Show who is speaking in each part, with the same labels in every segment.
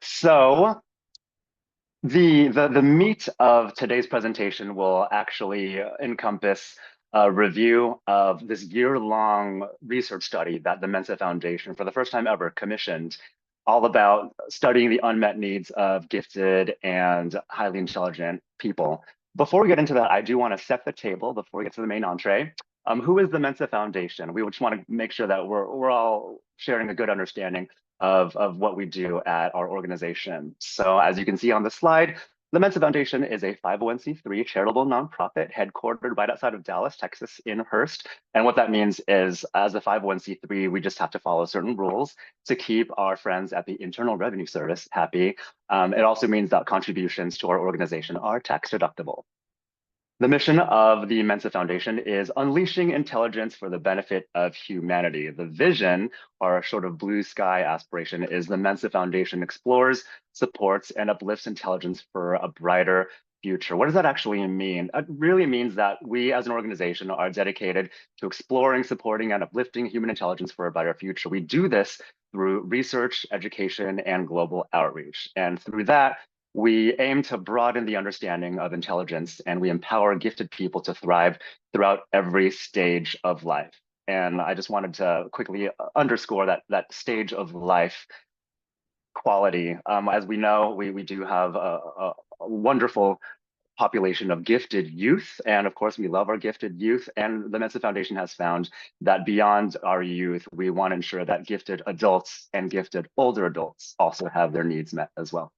Speaker 1: So the meat of today's presentation will actually encompass a review of this year-long research study that the Mensa Foundation, for the first time ever, commissioned, all about studying the unmet needs of gifted and highly intelligent people. Before we get into that, I do want to set the table before we get to the main entree. Who is the Mensa Foundation? We just want to make sure that we're all sharing a good understanding of what we do at our organization. So as you can see on the slide, the Mensa Foundation is a 501c3 charitable nonprofit headquartered right outside of Dallas, Texas in Hurst. And what that means is as a 501c3, we just have to follow certain rules to keep our friends at the Internal Revenue Service happy. It also means that contributions to our organization are tax deductible. The mission of the Mensa Foundation is unleashing intelligence for the benefit of humanity. The vision, or sort of blue sky aspiration, is the Mensa Foundation explores, supports, and uplifts intelligence for a brighter future. What does that actually mean? It really means that we as an organization are dedicated to exploring, supporting, and uplifting human intelligence for a brighter future. We do this through research, education, and global outreach. And through that, we aim to broaden the understanding of intelligence, and we empower gifted people to thrive throughout every stage of life. And I just wanted to quickly underscore that stage of life quality. As we know, we do have a wonderful population of gifted youth. And of course, we love our gifted youth. And the Mensa Foundation has found that beyond our youth, we want to ensure that gifted adults and gifted older adults also have their needs met as well.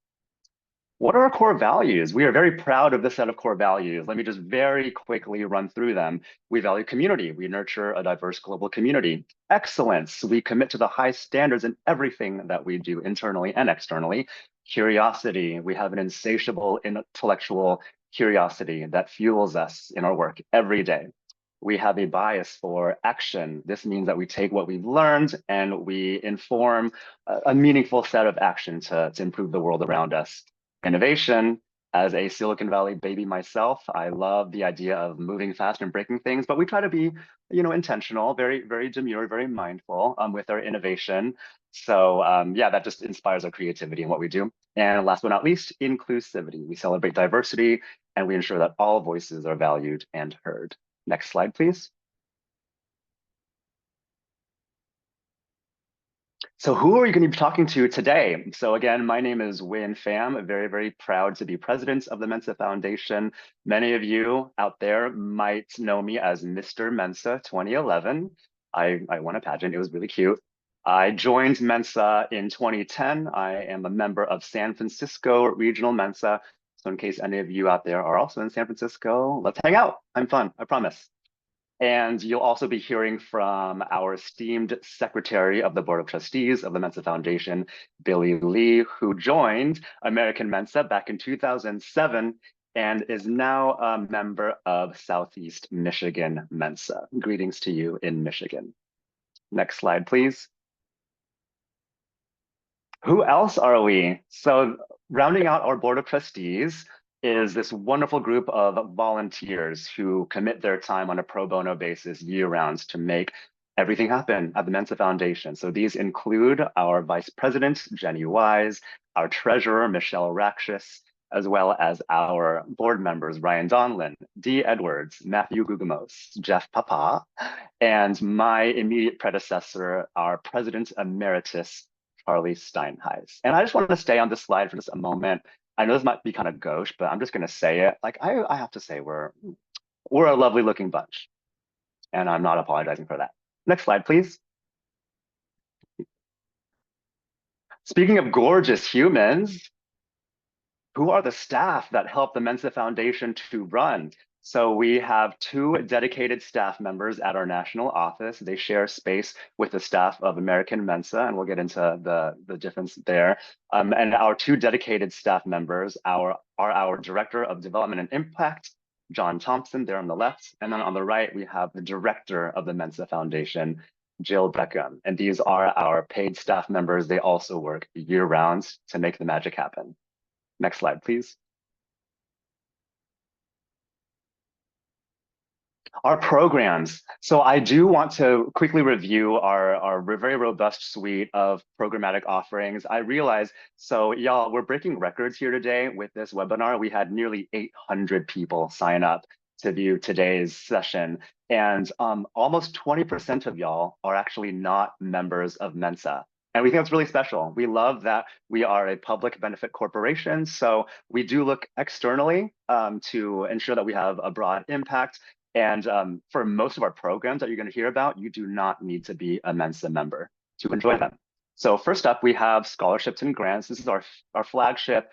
Speaker 1: What are our core values? We are very proud of this set of core values. Let me just very quickly run through them. We value community. We nurture a diverse global community. Excellence. We commit to the high standards in everything that we do internally and externally. Curiosity. We have an insatiable intellectual curiosity that fuels us in our work every day. We have a bias for action. This means that we take what we've learned and we inform a meaningful set of action to improve the world around us. Innovation. As a Silicon Valley baby myself, I love the idea of moving fast and breaking things, but we try to be, intentional, very, very demure, very mindful with our innovation. So yeah, that just inspires our creativity in what we do. And last but not least, inclusivity. We celebrate diversity and we ensure that all voices are valued and heard. Next slide, please. So who are you going to be talking to today? So again, my name is Win Pham. Very, very proud to be president of the Mensa Foundation. Many of you out there might know me as Mr. Mensa 2011. I won a pageant. It was really cute. I joined Mensa in 2010. I am a member of San Francisco Regional Mensa. So in case any of you out there are also in San Francisco, let's hang out. I'm fun, I promise. And you'll also be hearing from our esteemed Secretary of the Board of Trustees of the Mensa Foundation, Billy Lee, who joined American Mensa back in 2007 and is now a member of Southeast Michigan Mensa. Greetings to you in Michigan. Next slide, please. Who else are we? So rounding out our Board of Trustees is this wonderful group of volunteers who commit their time on a pro bono basis year-round to make everything happen at the Mensa Foundation. So these include our Vice President, Jenny Wise, our Treasurer, Michelle Rakshis, as well as our board members, Ryan Donlin, Dee Edwards, Matthew Gugamos, Jeff Papa, and my immediate predecessor, our President Emeritus, Charlie Steinheis. And I just wanted to stay on this slide for just a moment. I know this might be kind of gauche, but I'm just going to say it. Like I have to say, we're a lovely looking bunch, and I'm not apologizing for that. Next slide, please. Speaking of gorgeous humans, who are the staff that help the Mensa Foundation to run? So we have two dedicated staff members at our national office. They share space with the staff of American Mensa, and we'll get into the difference there. And our two dedicated staff members are our Director of Development and Impact, John Thompson, there on the left. And then on the right, we have the Director of the Mensa Foundation, Jill Beckham. And these are our paid staff members. They also work year-round to make the magic happen. Next slide, please. Our programs. So I do want to quickly review our very robust suite of programmatic offerings. I realize, so y'all, we're breaking records here today with this webinar. We had nearly 800 people sign up to view today's session. And almost 20% of y'all are actually not members of Mensa. And we think that's really special. We love that we are a public benefit corporation. So we do look externally to ensure that we have a broad impact. And for most of our programs that you're going to hear about, you do not need to be a Mensa member to enjoy them. So first up, we have scholarships and grants. This is our flagship,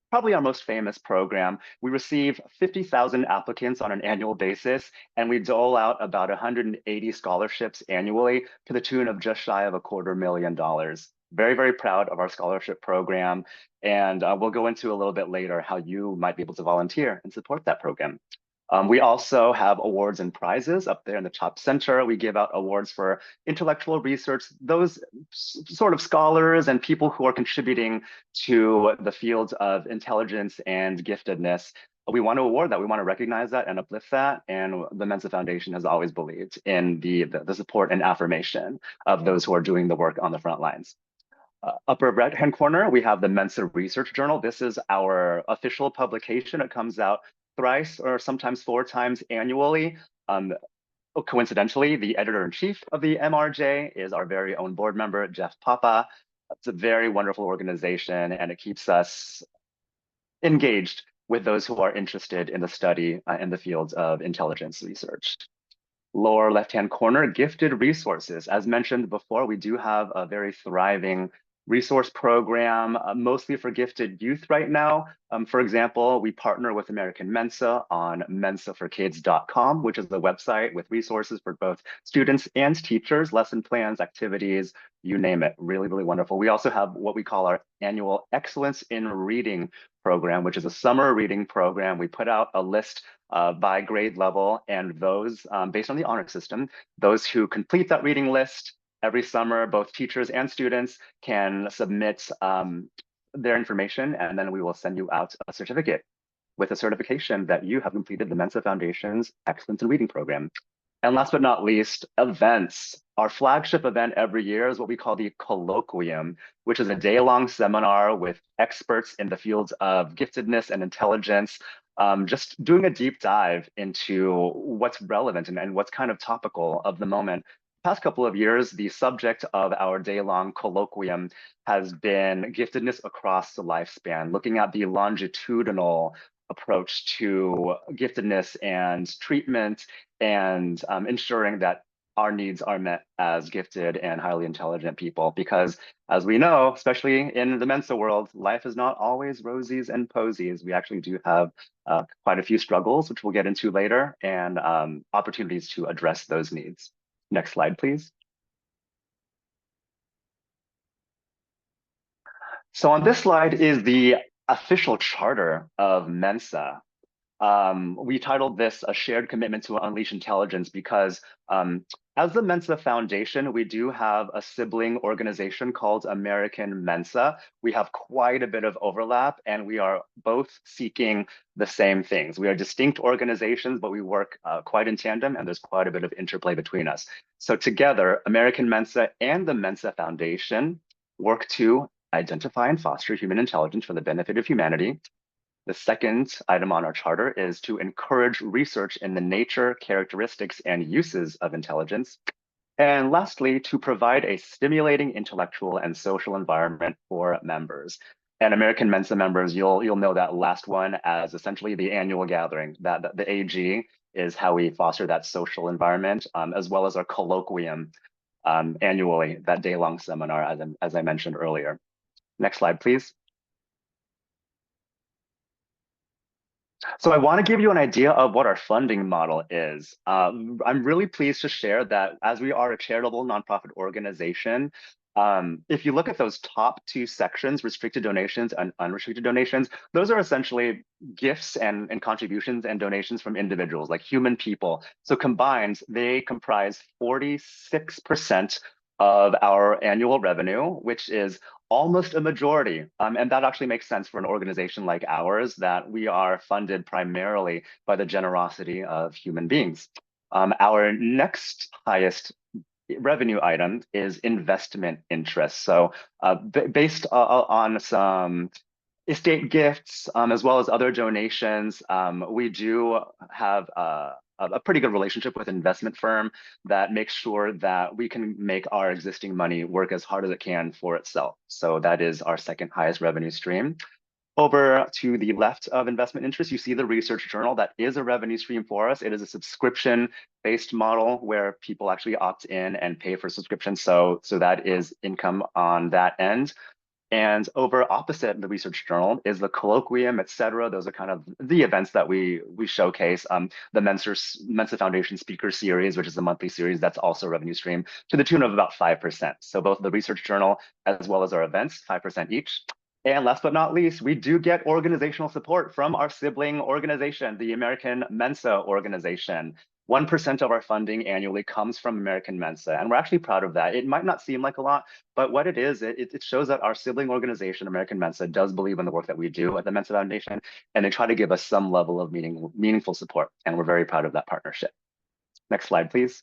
Speaker 1: probably our most famous program. We receive 50,000 applicants on an annual basis, and we dole out about 180 scholarships annually to the tune of just shy of $250,000. Very, very proud of our scholarship program. And we'll go into a little bit later how you might be able to volunteer and support that program. We also have awards and prizes up there in the top center. We give out awards for intellectual research, those sort of scholars and people who are contributing to the fields of intelligence and giftedness. We want to award that. We want to recognize that and uplift that. And the Mensa Foundation has always believed in the support and affirmation of those who are doing the work on the front lines. Upper right-hand corner, we have the Mensa Research Journal. This is our official publication. It comes out thrice or sometimes four times annually. Coincidentally, the editor-in-chief of the MRJ is our very own board member, Jeff Papa. It's a very wonderful organization, and it keeps us engaged with those who are interested in the study in the fields of intelligence research. Lower left-hand corner, gifted resources. As mentioned before, we do have a very thriving resource program, mostly for gifted youth right now. For example, we partner with American Mensa on mensaforkids.com, which is the website with resources for both students and teachers, lesson plans, activities, you name it. Really, really wonderful. We also have what we call our annual Excellence in Reading program, which is a summer reading program. We put out a list by grade level, and those, based on the honor system, those who complete that reading list every summer, both teachers and students can submit their information, and then we will send you out a certificate with a certification that you have completed the Mensa Foundation's Excellence in Reading program. And last but not least, events. Our flagship event every year is what we call the Colloquium, which is a day-long seminar with experts in the fields of giftedness and intelligence, just doing a deep dive into what's relevant and what's kind of topical of the moment. Past couple of years, the subject of our day-long colloquium has been giftedness across the lifespan, looking at the longitudinal approach to giftedness and treatment and ensuring that our needs are met as gifted and highly intelligent people. Because as we know, especially in the Mensa world, life is not always roses and posies. We actually do have quite a few struggles, which we'll get into later, and opportunities to address those needs. Next slide, please. So on this slide is the official charter of Mensa. We titled this A Shared Commitment to Unleash Intelligence because as the Mensa Foundation, we do have a sibling organization called American Mensa. We have quite a bit of overlap, and we are both seeking the same things. We are distinct organizations, but we work quite in tandem, and there's quite a bit of interplay between us. So together, American Mensa and the Mensa Foundation work to identify and foster human intelligence for the benefit of humanity. The second item on our charter is to encourage research in the nature, characteristics, and uses of intelligence. And lastly, to provide a stimulating intellectual and social environment for members. And American Mensa members, you'll know that last one as essentially the annual gathering. That the AG is how we foster that social environment, as well as our colloquium annually, that day-long seminar, as I mentioned earlier. Next slide, please. So I want to give you an idea of what our funding model is. I'm really pleased to share that as we are a charitable nonprofit organization, if you look at those top two sections, restricted donations and unrestricted donations, those are essentially gifts and contributions and donations from individuals, like human people. So combined, they comprise 46% of our annual revenue, which is almost a majority. And that actually makes sense for an organization like ours, that we are funded primarily by the generosity of human beings. Our next highest revenue item is investment interest. So based on some estate gifts, as well as other donations, we do have a pretty good relationship with an investment firm that makes sure that we can make our existing money work as hard as it can for itself. So that is our second highest revenue stream. Over to the left of investment interest, you see the research journal. That is a revenue stream for us. It is a subscription-based model where people actually opt in and pay for subscription. So that is income on that end. And over opposite the research journal is the colloquium, et cetera. Those are kind of the events that we showcase. The Mensa Foundation Speaker Series, which is a monthly series, that's also a revenue stream to the tune of about 5%. So both the research journal as well as our events, 5% each. And last but not least, we do get organizational support from our sibling organization, the American Mensa organization. 1% of our funding annually comes from American Mensa, and we're actually proud of that. It might not seem like a lot, but what it is, it shows that our sibling organization, American Mensa, does believe in the work that we do at the Mensa Foundation, and they try to give us some level of meaningful support, and we're very proud of that partnership. Next slide, please.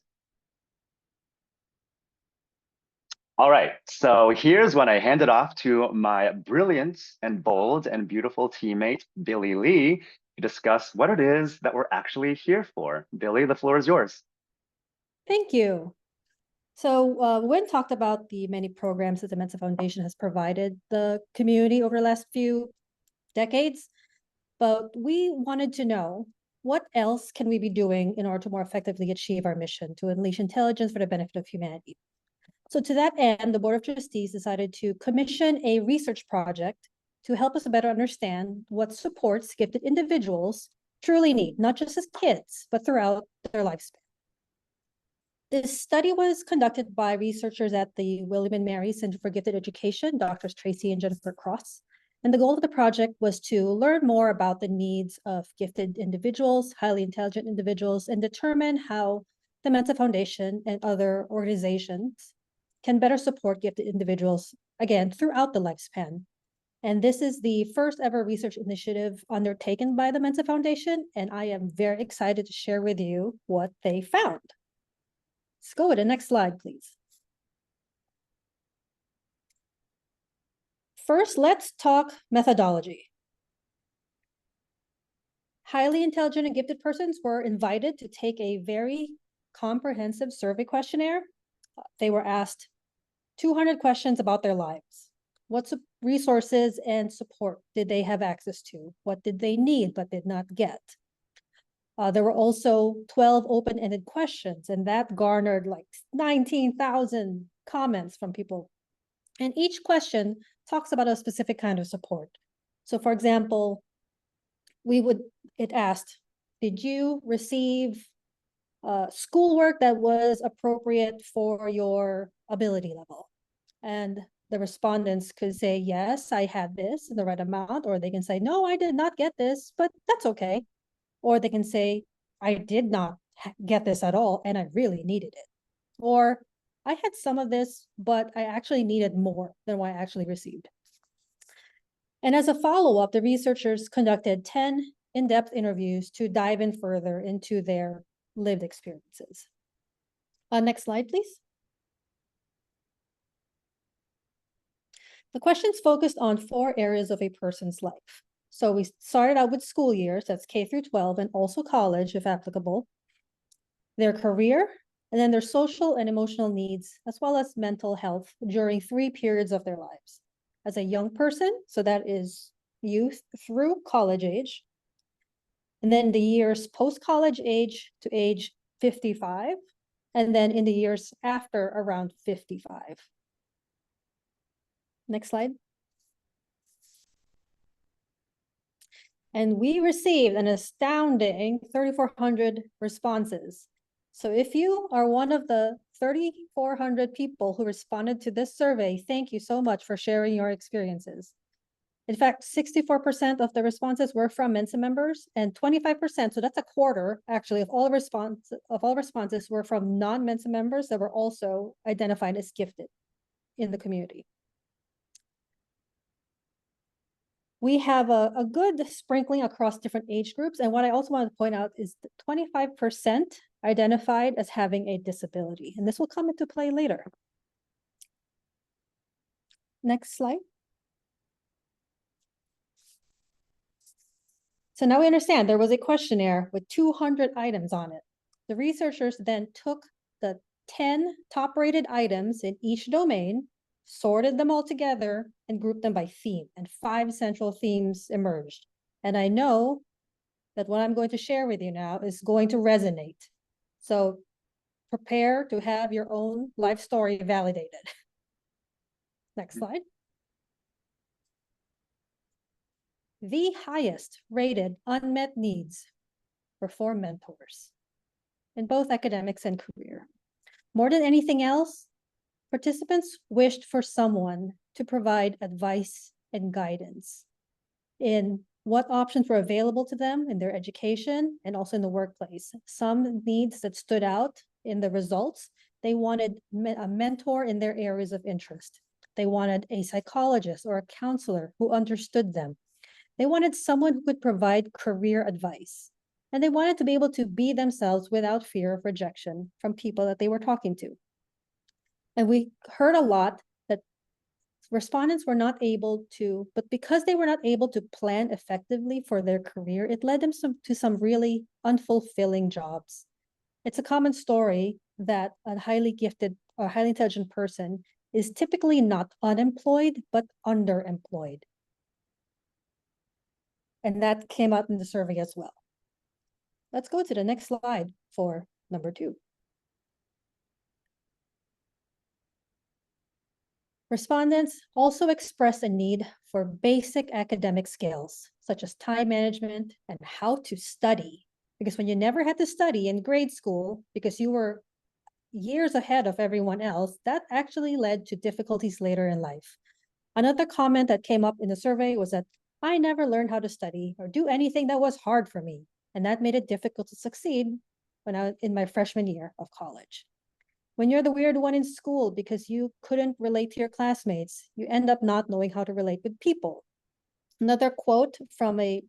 Speaker 1: All right, so here's when I hand it off to my brilliant and bold and beautiful teammate, Billy Lee, to discuss what it is that we're actually here for. Billy, the floor is yours.
Speaker 2: Thank you. So Wynn talked about the many programs that the Mensa Foundation has provided the community over the last few decades, but we wanted to know what else can we be doing in order to more effectively achieve our mission to unleash intelligence for the benefit of humanity. So to that end, the Board of Trustees decided to commission a research project to help us better understand what supports gifted individuals truly need, not just as kids, but throughout their lifespan. This study was conducted by researchers at the William and Mary Center for Gifted Education, Drs. Tracy and Jennifer Cross. And the goal of the project was to learn more about the needs of gifted individuals, highly intelligent individuals, and determine how the Mensa Foundation and other organizations can better support gifted individuals, again, throughout the lifespan. And this is the first ever research initiative undertaken by the Mensa Foundation, and I am very excited to share with you what they found. Let's go with the next slide, please. First, let's talk methodology. Highly intelligent and gifted persons were invited to take a very comprehensive survey questionnaire. They were asked 200 questions about their lives. What resources and support did they have access to? What did they need but did not get? There were also 12 open-ended questions, and that garnered like 19,000 comments from people. And each question talks about a specific kind of support. So for example, it asked, did you receive schoolwork that was appropriate for your ability level? And the respondents could say, yes, I had this in the right amount, or they can say, no, I did not get this, but that's okay. Or they can say, I did not get this at all, and I really needed it. Or I had some of this, but I actually needed more than what I actually received. And as a follow-up, the researchers conducted 10 in-depth interviews to dive in further into their lived experiences. Next slide, please. The questions focused on 4 areas of a person's life. So we started out with school years, that's K through 12, and also college, if applicable, their career, and then their social and emotional needs, as well as mental health during 3 periods of their lives. As a young person, so that is youth through college age, and then the years post-college age to age 55, and then in the years after around 55. Next slide. And we received an astounding 3,400 responses. So if you are one of the 3,400 people who responded to this survey, thank you so much for sharing your experiences. In fact, 64% of the responses were from Mensa members, and 25%, so that's a quarter actually, of all responses were from non-Mensa members that were also identified as gifted in the community. We have a good sprinkling across different age groups. And what I also want to point out is that 25% identified as having a disability. And this will come into play later. Next slide. So now we understand there was a questionnaire with 200 items on it. The researchers then took the 10 top-rated items in each domain, sorted them all together, and grouped them by theme, and 5 central themes emerged. And I know that what I'm going to share with you now is going to resonate. So prepare to have your own life story validated. Next slide. The highest rated unmet needs were for mentors in both academics and career. More than anything else, participants wished for someone to provide advice and guidance in what options were available to them in their education and also in the workplace. Some needs that stood out in the results, they wanted a mentor in their areas of interest. They wanted a psychologist or a counselor who understood them. They wanted someone who could provide career advice. And they wanted to be able to be themselves without fear of rejection from people that they were talking to. And we heard a lot that respondents were not able to, but because they were not able to plan effectively for their career, it led them to some really unfulfilling jobs. It's a common story that a highly gifted or highly intelligent person is typically not unemployed, but underemployed. And that came out in the survey as well. Let's go to the next slide for number 2. Respondents also expressed a need for basic academic skills, such as time management and how to study. Because when you never had to study in grade school because you were years ahead of everyone else, that actually led to difficulties later in life. Another comment that came up in the survey was that I never learned how to study or do anything that was hard for me. And that made it difficult to succeed when I was in my freshman year of college. When you're the weird one in school because you couldn't relate to your classmates, you end up not knowing how to relate with people. Another quote from a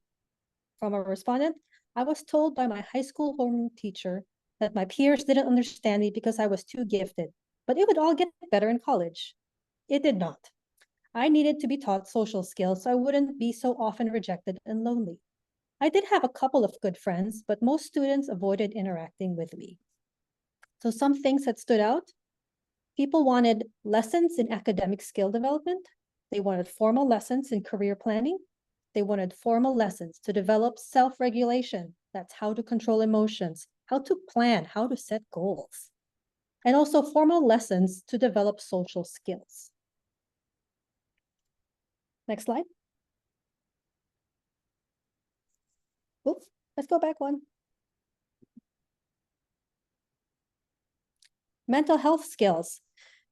Speaker 2: respondent, I was told by my high school homeroom teacher that my peers didn't understand me because I was too gifted, but it would all get better in college. It did not. I needed to be taught social skills so I wouldn't be so often rejected and lonely. I did have a couple of good friends, but most students avoided interacting with me. So some things that stood out, people wanted lessons in academic skill development. They wanted formal lessons in career planning. They wanted formal lessons to develop self-regulation. That's how to control emotions, how to plan, how to set goals. And also formal lessons to develop social skills. Next slide. Oops, let's go back one. Mental health skills.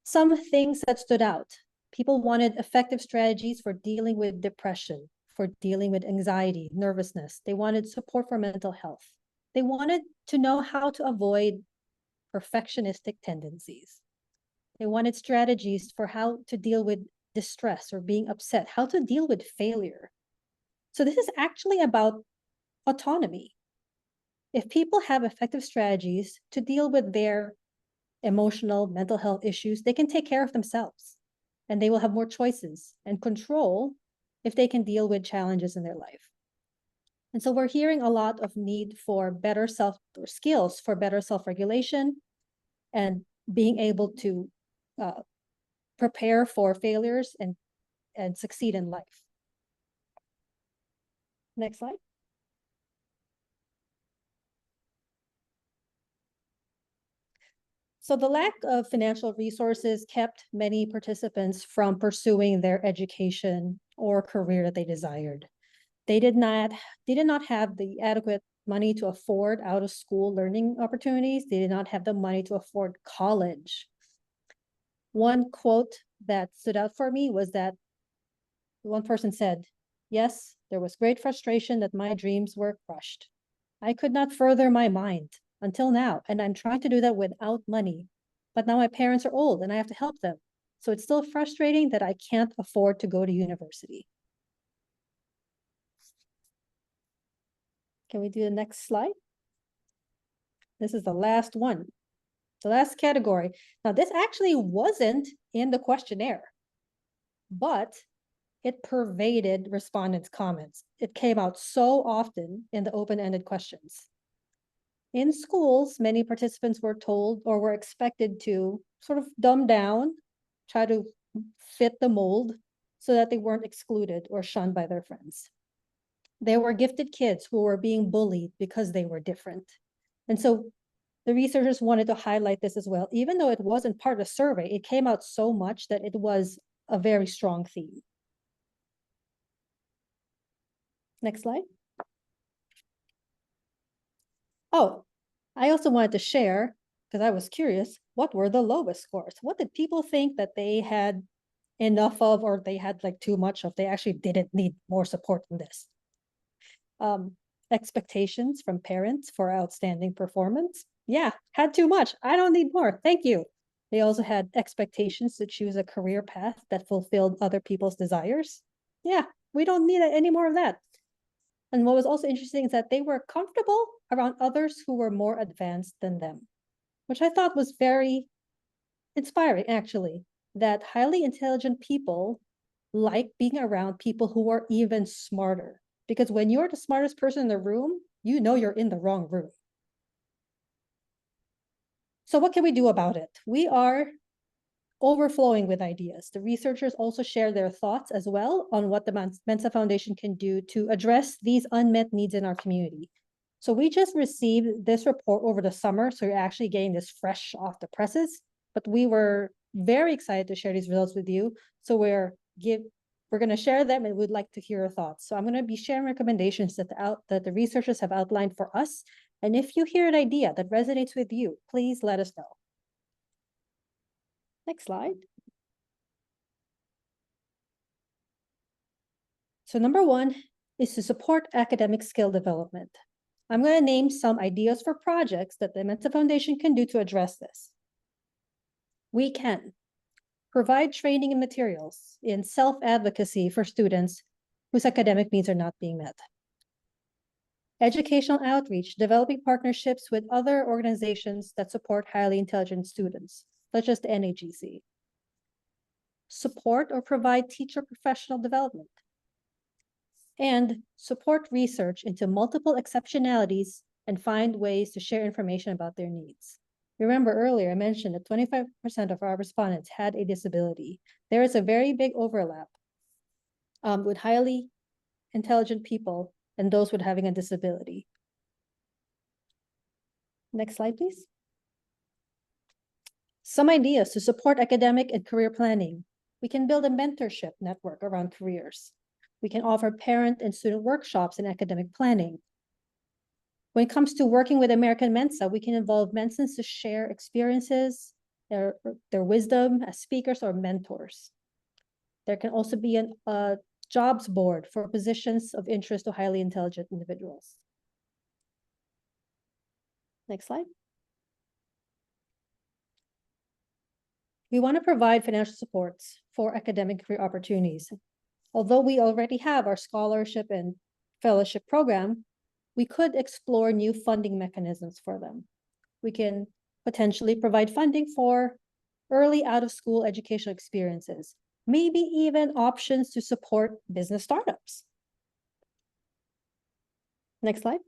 Speaker 2: Some things that stood out. People wanted effective strategies for dealing with depression, for dealing with anxiety, nervousness. They wanted support for mental health. They wanted to know how to avoid perfectionistic tendencies. They wanted strategies for how to deal with distress or being upset, how to deal with failure. So this is actually about autonomy. If people have effective strategies to deal with their emotional, mental health issues, they can take care of themselves and they will have more choices and control if they can deal with challenges in their life. And so we're hearing a lot of need for better skills for better self-regulation and being able to prepare for failures and succeed in life. Next slide. So the lack of financial resources kept many participants from pursuing their education or career that they desired. They did not have the adequate money to afford out-of-school learning opportunities. They did not have the money to afford college. One quote that stood out for me was that one person said, "Yes, there was great frustration that my dreams were crushed. I could not further my mind until now, and I'm trying to do that without money. But now my parents are old and I have to help them. So it's still frustrating that I can't afford to go to university." Can we do the next slide? This is the last one, the last category. Now, this actually wasn't in the questionnaire, but it pervaded respondents' comments. It came out so often in the open-ended questions. In schools, many participants were told or were expected to sort of dumb down, try to fit the mold so that they weren't excluded or shunned by their friends. There were gifted kids who were being bullied because they were different. And so the researchers wanted to highlight this as well. Even though it wasn't part of the survey, it came out so much that it was a very strong theme. Next slide. Oh, I also wanted to share, because I was curious, what were the lowest scores? What did people think that they had enough of, or they had like too much of? They actually didn't need more support than this. Expectations from parents for outstanding performance. Yeah, had too much. I don't need more. Thank you. They also had expectations to choose a career path that fulfilled other people's desires. Yeah, we don't need any more of that. And what was also interesting is that they were comfortable around others who were more advanced than them, which I thought was very inspiring, actually, that highly intelligent people like being around people who are even smarter. Because when you're the smartest person in the room, you know you're in the wrong room. So what can we do about it? We are overflowing with ideas. The researchers also share their thoughts as well on what the Mensa Foundation can do to address these unmet needs in our community. So we just received this report over the summer, so you're actually getting this fresh off the presses, but we were very excited to share these results with you. So we're going to share them and we'd like to hear your thoughts. So I'm going to be sharing recommendations that the researchers have outlined for us. And if you hear an idea that resonates with you, please let us know. Next slide. So number one is to support academic skill development. I'm going to name some ideas for projects that the Mensa Foundation can do to address this. We can provide training and materials in self-advocacy for students whose academic needs are not being met. Educational outreach, developing partnerships with other organizations that support highly intelligent students, such as the NAGC. Support or provide teacher professional development. And support research into multiple exceptionalities and find ways to share information about their needs. Remember earlier, I mentioned that 25% of our respondents had a disability. There is a very big overlap with highly intelligent people and those with having a disability. Next slide, please. Some ideas to support academic and career planning. We can build a mentorship network around careers. We can offer parent and student workshops in academic planning. When it comes to working with American Mensa, we can involve Mensans to share experiences, their wisdom as speakers or mentors. There can also be a jobs board for positions of interest to highly intelligent individuals. Next slide. We want to provide financial supports for academic career opportunities. Although we already have our scholarship and fellowship program, we could explore new funding mechanisms for them. We can potentially provide funding for early out-of-school educational experiences, maybe even options to support business startups. Next slide.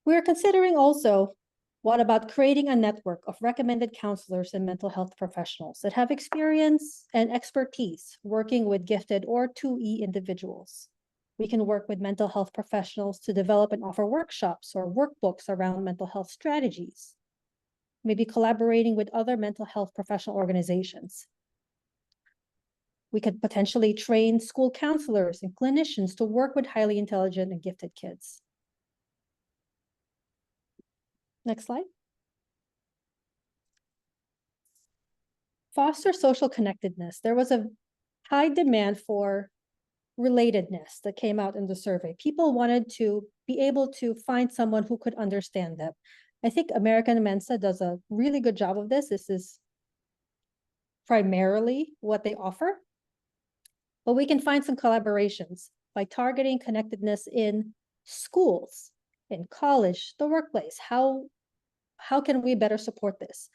Speaker 2: We're considering also, what about creating a network of recommended counselors and mental health professionals that have experience and expertise working with gifted or 2E individuals? We can work with mental health professionals to develop and offer workshops or workbooks around mental health strategies, maybe collaborating with other mental health professional organizations. We could potentially train school counselors and clinicians to work with highly intelligent and gifted kids. Next slide. Foster social connectedness. There was a high demand for relatedness that came out in the survey. People wanted to be able to find someone who could understand them. I think American Mensa does a really good job of this. This is primarily what they offer. But we can find some collaborations by targeting connectedness in schools. in college, the workplace. How can we better support this?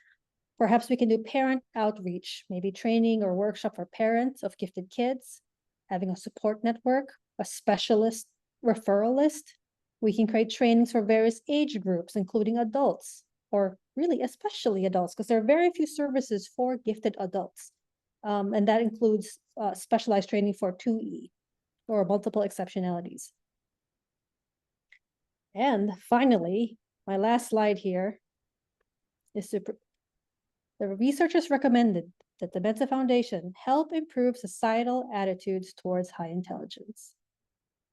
Speaker 2: Perhaps we can do parent outreach, maybe training or workshop for parents of gifted kids, having a support network, a specialist referral list. We can create trainings for various age groups, including adults, or really especially adults, because there are very few services for gifted adults. And that includes specialized training for 2E or multiple exceptionalities. And finally, my last slide here is the researchers recommended that the Mensa Foundation help improve societal attitudes towards high intelligence.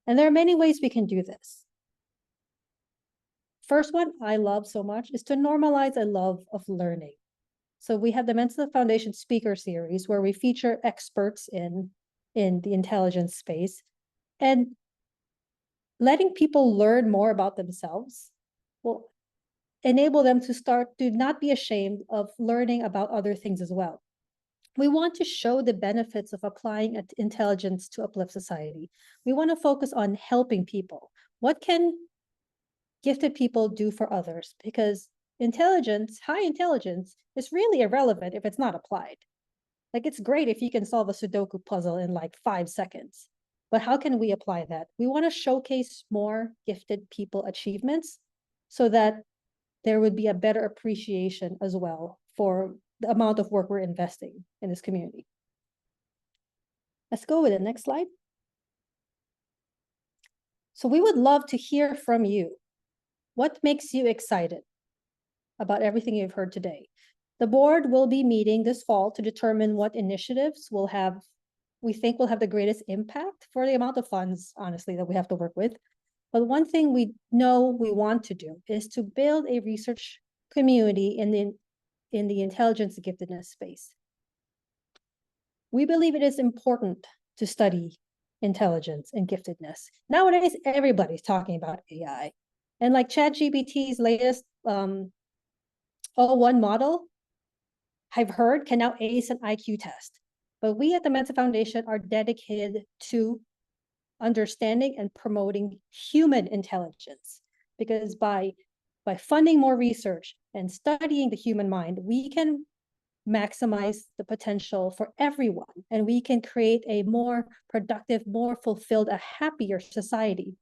Speaker 2: And there are many ways we can do this. First one I love so much is to normalize a love of learning. So we have the Mensa Foundation speaker series where we feature experts in the intelligence space, and letting people learn more about themselves will enable them to not be ashamed of learning about other things as well. We want to show the benefits of applying intelligence to uplift society. We want to focus on helping people. What can gifted people do for others? Because high intelligence, is really irrelevant if it's not applied. Like, it's great if you can solve a Sudoku puzzle in like 5 seconds, but how can we apply that? We want to showcase more gifted people achievements so that there would be a better appreciation as well for the amount of work we're investing in this community. Let's go with the next slide. So we would love to hear from you. What makes you excited about everything you've heard today? The board will be meeting this fall to determine what initiatives we think will have the greatest impact for the amount of funds, honestly, that we have to work with. But one thing we know we want to do is to build a research community in the intelligence giftedness space. We believe it is important to study intelligence and giftedness. Nowadays, everybody's talking about AI. And like ChatGPT's latest O1 model, I've heard, can now ace an IQ test. But we at the Mensa Foundation are dedicated to understanding and promoting human intelligence, because by funding more research and studying the human mind, we can maximize the potential for everyone, and we can create a more productive, more fulfilled, a happier society,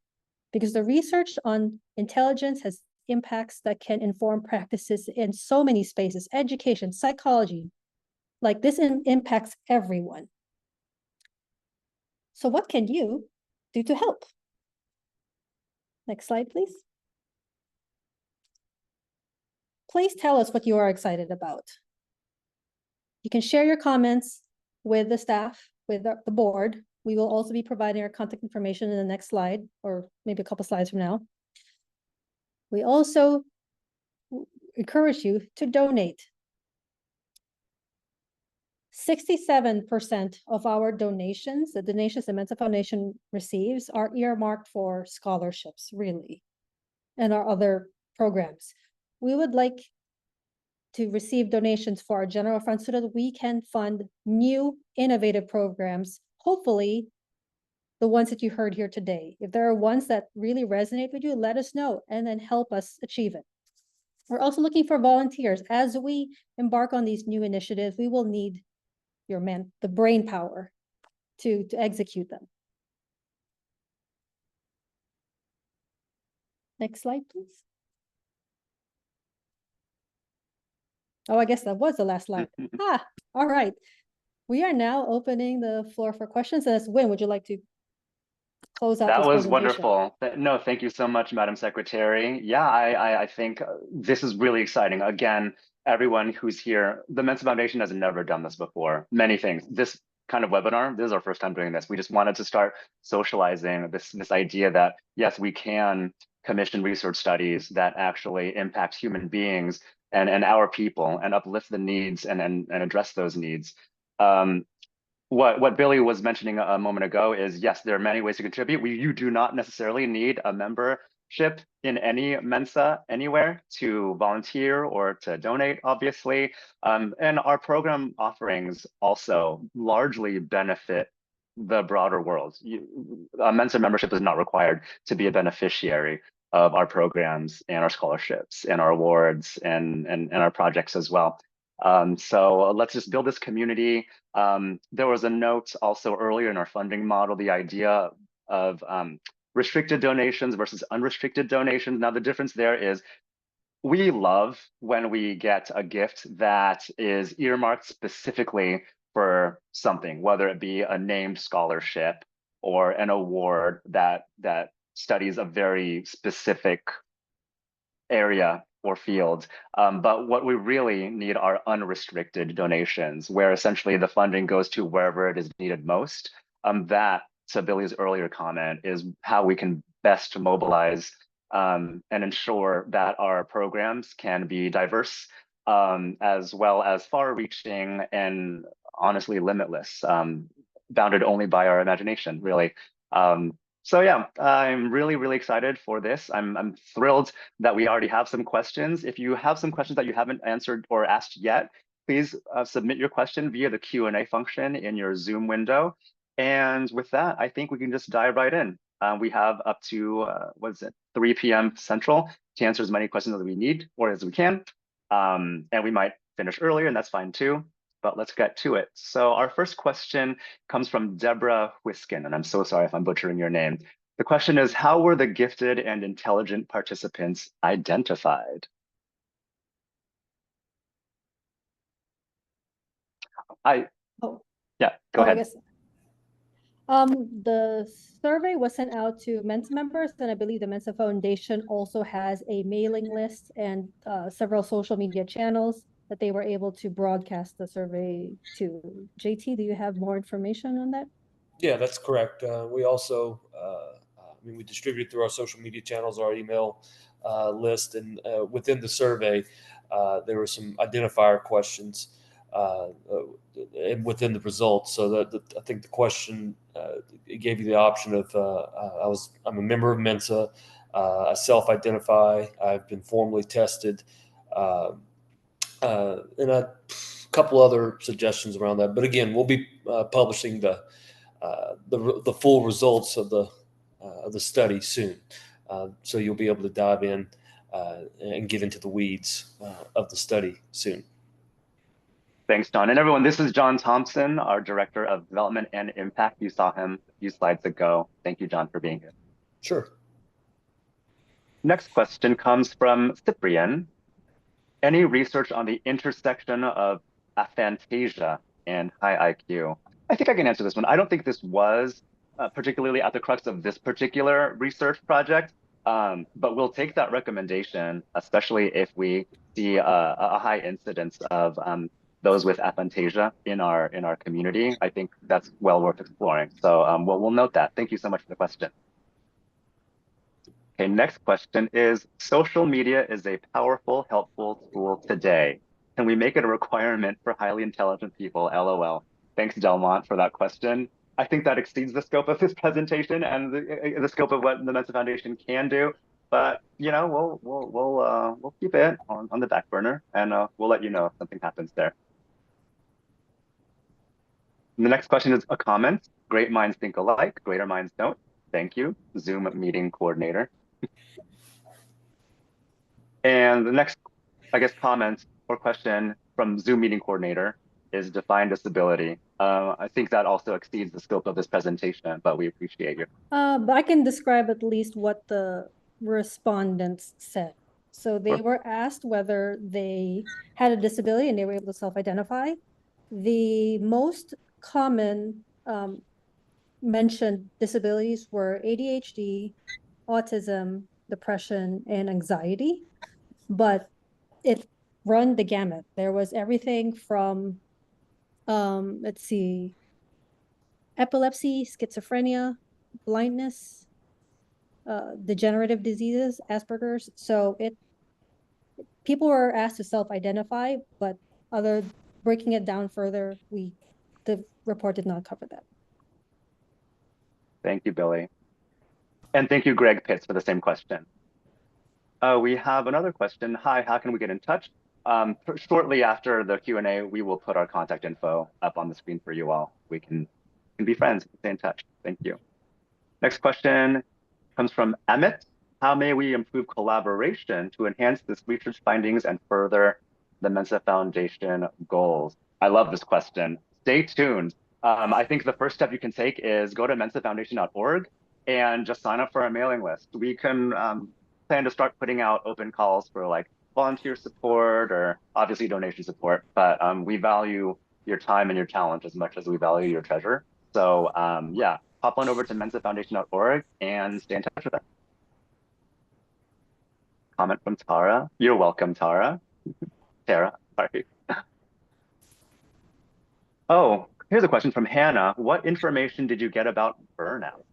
Speaker 2: because the research on intelligence has impacts that can inform practices in so many spaces: education, psychology. Like, this impacts everyone. So what can you do to help? Next slide, please. Please tell us what you are excited about. You can share your comments with the staff, with the board. We will also be providing our contact information in the next slide, or maybe a couple slides from now. We also encourage you to donate. 67% of our donations, the donations the Mensa Foundation receives, are earmarked for scholarships, really, and our other programs. We would like to receive donations for our general fund so that we can fund new innovative programs, hopefully the ones that you heard here today. If there are ones that really resonate with you, let us know and then help us achieve it. We're also looking for volunteers. As we embark on these new initiatives, we will need the brain power to execute them. Next slide, please. Oh, I guess that was the last slide. All right. We are now opening the floor for questions. And that's Win. Would you like to close out
Speaker 1: That
Speaker 2: this
Speaker 1: was
Speaker 2: presentation?
Speaker 1: wonderful. No, thank you so much, Madam Secretary. Yeah, I think this is really exciting. Again, everyone who's here, the Mensa Foundation has never done this before. Many things. This kind of webinar, this is our first time doing this. We just wanted to start socializing this idea that, yes, we can commission research studies that actually impact human beings and our people and uplift the needs and address those needs. What Billy was mentioning a moment ago is, yes, there are many ways to contribute. You do not necessarily need a membership in any Mensa anywhere to volunteer or to donate, obviously. And our program offerings also largely benefit the broader world. A Mensa membership is not required to be a beneficiary. of our programs and our scholarships and our awards and our projects as well. So let's just build this community. There was a note also earlier in our funding model, the idea of restricted donations versus unrestricted donations. Now, the difference there is we love when we get a gift that is earmarked specifically for something, whether it be a named scholarship or an award that studies a very specific area or field. But what we really need are unrestricted donations, where essentially the funding goes to wherever it is needed most. That, to Billy's earlier comment, is how we can best mobilize and ensure that our programs can be diverse, as well as far-reaching and honestly limitless, bounded only by our imagination, really. So yeah, I'm really excited for this. I'm thrilled that we already have some questions. If you have some questions that you haven't answered or asked yet, please submit your question via the Q&A function in your Zoom window. And with that, I think we can just dive right in. We have up to, 3 p.m. Central to answer as many questions as we need or as we can. And we might finish earlier, and that's fine too. But let's get to it. So our first question comes from Deborah Whiskin, and I'm so sorry if I'm butchering your name. The question is, how were the gifted and intelligent participants identified?
Speaker 2: Oh,
Speaker 1: Yeah, go
Speaker 2: oh, I
Speaker 1: ahead.
Speaker 2: guess. The survey was sent out to Mensa members, and I believe the Mensa Foundation also has a mailing list and several social media channels that they were able to broadcast the survey to. JT, do you have more information on that?
Speaker 3: Yeah, that's correct. We also, we distributed through our social media channels, our email list, and within the survey, there were some identifier questions and within the results. So that I think the question it gave you the option of I'm a member of Mensa, I self-identify, I've been formally tested, and a couple other suggestions around that. But again, we'll be publishing the full results of the study soon, so you'll be able to dive in and get into the weeds of the study soon.
Speaker 1: Thanks, John. And everyone, this is John Thompson, our Director of Development and Impact. You saw him a few slides ago. Thank you, John, for being here.
Speaker 3: Sure.
Speaker 1: Next question comes from Cyprian. Any research on the intersection of aphantasia and high IQ? I think I can answer this one. I don't think this was particularly at the crux of this particular research project, but we'll take that recommendation, especially if we see a high incidence of those with aphantasia in our community. I think that's well worth exploring. So we'll note that. Thank you so much for the question. Okay, next question is, social media is a powerful, helpful tool today. Can we make it a requirement for highly intelligent people? LOL. Thanks, Delmont, for that question. I think that exceeds the scope of this presentation and the scope of what the Mensa Foundation can do. But we'll keep it on the back burner, and we'll let you know if something happens there. And the next question is a comment. Great minds think alike, greater minds don't. Thank you, Zoom meeting coordinator. And the next, I guess, comment or question from Zoom meeting coordinator is define disability. I think that also exceeds the scope of this presentation, but we appreciate you.
Speaker 2: But I can describe at least what the respondents said. So they were asked whether they had a disability and they were able to self-identify. The most common mentioned disabilities were ADHD, autism, depression, and anxiety. But it run the gamut. There was everything from, let's see, epilepsy, schizophrenia, blindness, degenerative diseases, Asperger's. So people were asked to self-identify, but breaking it down further, the report did not cover that.
Speaker 1: Thank you, Billy. And thank you, Greg Pitts, for the same question. We have another question. Hi, how can we get in touch? Shortly after the Q&A, we will put our contact info up on the screen for you all. We can be friends, stay in touch. Thank you. Next question comes from Amit. How may we improve collaboration to enhance this research findings and further the Mensa Foundation goals? I love this question. Stay tuned. I think the first step you can take is go to mensafoundation.org and just sign up for our mailing list. We can plan to start putting out open calls for like volunteer support or obviously donation support, but we value your time and your talent as much as we value your treasure. So yeah, hop on over to mensafoundation.org and stay in touch with us. Comment from Tara. You're welcome, Tara. Tara, sorry. Oh, here's a question from Hannah. What information did you get about burnout?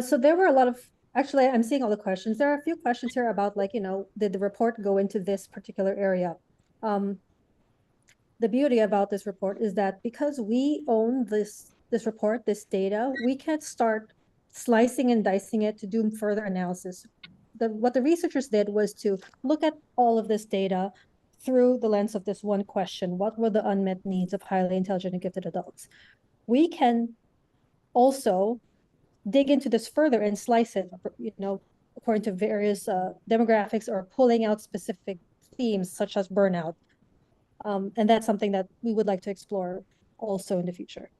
Speaker 2: So there were a lot of, actually, I'm seeing all the questions. There are a few questions here about like, did the report go into this particular area? The beauty about this report is that because we own this report, this data, we can start slicing and dicing it to do further analysis. What the researchers did was to look at all of this data through the lens of this one question: what were the unmet needs of highly intelligent and gifted adults? We can also dig into this further and slice it, according to various demographics, or pulling out specific themes such as burnout. And that's something that we would like to explore also in the future.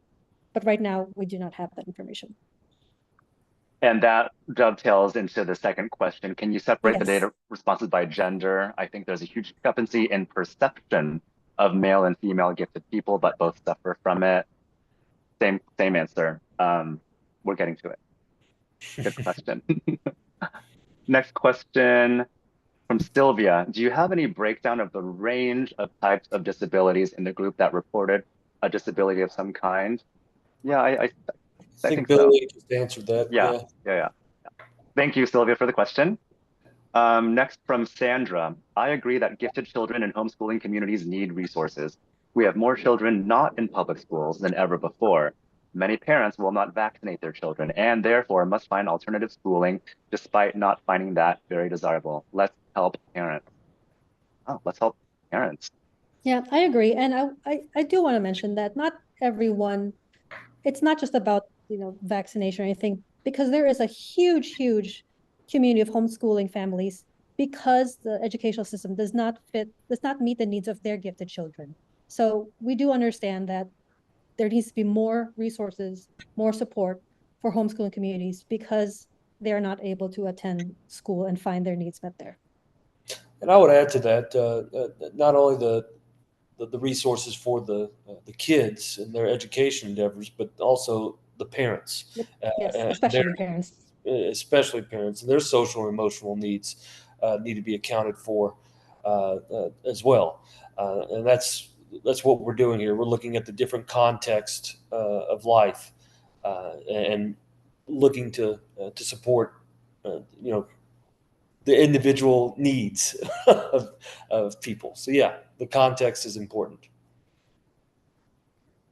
Speaker 2: But right now, we do not have that information.
Speaker 1: And that dovetails into the second question. Can you separate the
Speaker 2: Yes.
Speaker 1: data responses by gender? I think there's a huge discrepancy in perception of male and female gifted people, but both suffer from it. Same answer. We're getting to it. Good question. Next question from Sylvia. Do you have any breakdown of the range of types of disabilities in the group that reported a disability of some kind? Yeah, I think so.
Speaker 3: Billy just answered that.
Speaker 1: Yeah. Thank you, Sylvia, for the question. Next from Sandra. I agree that gifted children in homeschooling communities need resources. We have more children not in public schools than ever before. Many parents will not vaccinate their children and therefore must find alternative schooling despite not finding that very desirable. Let's help parents. Oh, let's help parents.
Speaker 2: Yeah, I agree. And I do want to mention that not everyone, it's not just about, vaccination or anything, because there is a huge community of homeschooling families because the educational system does not meet the needs of their gifted children. So we do understand that there needs to be more resources, more support for homeschooling communities because they are not able to attend school and find their needs met there.
Speaker 3: And I would add to that, not only the resources for the kids and their education endeavors, but also the parents.
Speaker 2: Yes, especially parents.
Speaker 3: Especially parents and their social and emotional needs need to be accounted for as well. And that's what we're doing here. We're looking at the different context of life and looking to support, the individual needs of people. So yeah, the context is important.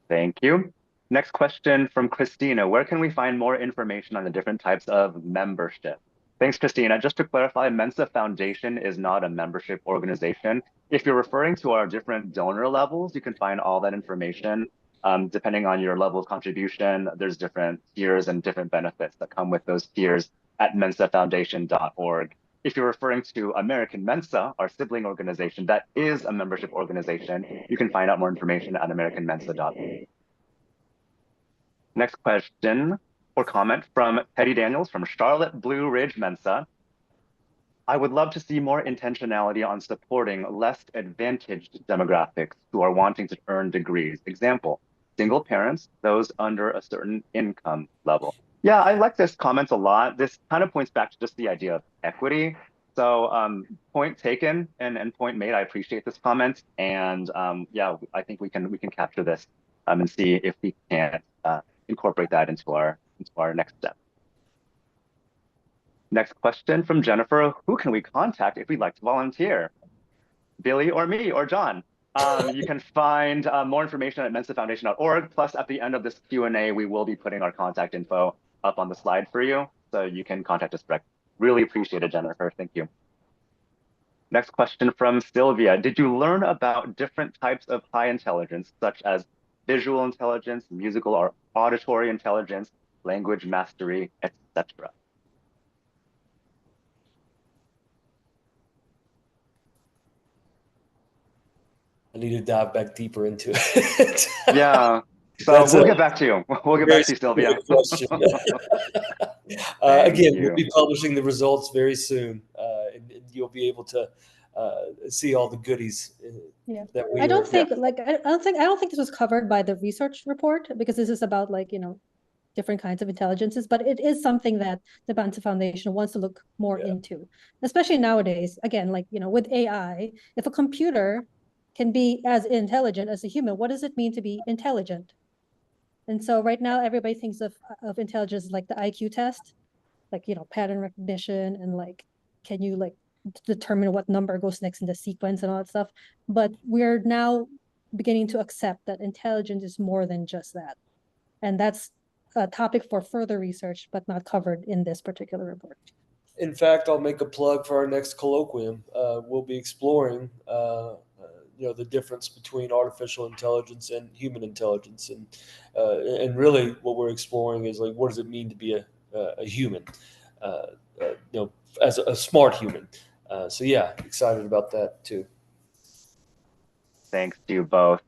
Speaker 1: Thank you. Next question from Christina. Where can we find more information on the different types of membership? Thanks, Christina. Just to clarify, Mensa Foundation is not a membership organization. If you're referring to our different donor levels, you can find all that information. Depending on your level of contribution, there's different tiers and different benefits that come with those tiers at mensafoundation.org. If you're referring to American Mensa, our sibling organization, that is a membership organization, you can find out more information at americanmensa.org. Next question or comment from Teddy Daniels from Charlotte Blue Ridge Mensa. I would love to see more intentionality on supporting less advantaged demographics who are wanting to earn degrees. Example, single parents, those under a certain income level. Yeah, I like this comment a lot. This kind of points back to just the idea of equity. So point taken and point made. I appreciate this comment. And yeah, I think we can capture this and see if we can incorporate that into our next step. Next question from Jennifer. Who can we contact if we'd like to volunteer? Billy or me or John? You can find more information at mensafoundation.org. Plus, at the end of this Q&A, we will be putting our contact info up on the slide for you, so you can contact us direct. Really appreciate it, Jennifer. Thank you. Next question from Sylvia. Did you learn about different types of high intelligence, such as visual intelligence, musical or auditory intelligence, language mastery, etc.
Speaker 3: I need to dive back deeper into it.
Speaker 1: Yeah. So
Speaker 3: That's
Speaker 1: we'll
Speaker 3: a
Speaker 1: get back to you. We'll get
Speaker 3: very
Speaker 1: back to you, Sylvia.
Speaker 3: specific question.
Speaker 1: Thank
Speaker 3: Again, we'll
Speaker 1: you.
Speaker 3: be publishing the results very soon, and you'll be able to see all the goodies
Speaker 2: Yeah.
Speaker 3: that we
Speaker 2: I don't
Speaker 3: are.
Speaker 1: Yeah.
Speaker 2: think like I don't think this was covered by the research report because this is about like, different kinds of intelligences, but it is something that the Mensa Foundation wants to look more
Speaker 3: Yeah.
Speaker 2: into, especially nowadays. Again, like, with AI, if a computer can be as intelligent as a human, what does it mean to be intelligent? And so right now, everybody thinks of intelligence like the IQ test, like, pattern recognition and like, can you like determine what number goes next in the sequence and all that stuff. But we're now beginning to accept that intelligence is more than just that. And that's a topic for further research, but not covered in this particular report.
Speaker 3: In fact, I'll make a plug for our next colloquium. We'll be exploring, the difference between artificial intelligence and human intelligence, and really what we're exploring is like, what does it mean to be a human, uh, as a smart human. So yeah, excited about that too.
Speaker 1: Thanks to you both.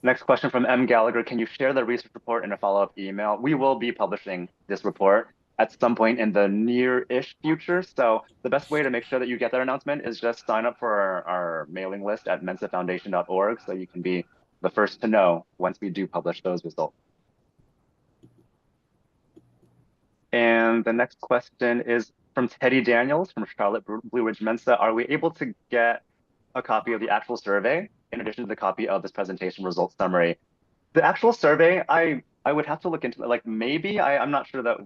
Speaker 1: Next question from M. Gallagher. Can you share the research report in a follow-up email? We will be publishing this report at some point in the near-ish future. So the best way to make sure that you get that announcement is just sign up for our mailing list at mensafoundation.org so you can be the first to know once we do publish those results. And the next question is from Teddy Daniels from Charlotte Blue Ridge Mensa. Are we able to get a copy of the actual survey in addition to the copy of this presentation results summary? The actual survey, I would have to look into it. Like maybe I'm not sure that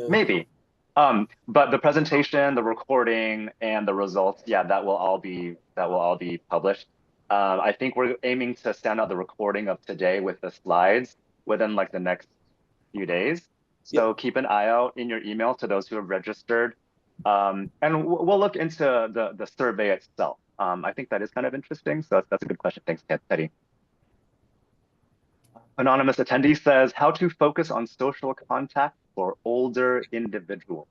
Speaker 1: maybe. But the presentation, the recording, and the results, yeah, that will all be published. I think we're aiming to send out the recording of today with the slides within like the next few days. So keep an eye out in your email to those who have registered. And we'll look into the survey itself. I think that is kind of interesting. So that's a good question. Thanks, Teddy. Anonymous attendee says, how to focus on social contact for older individuals.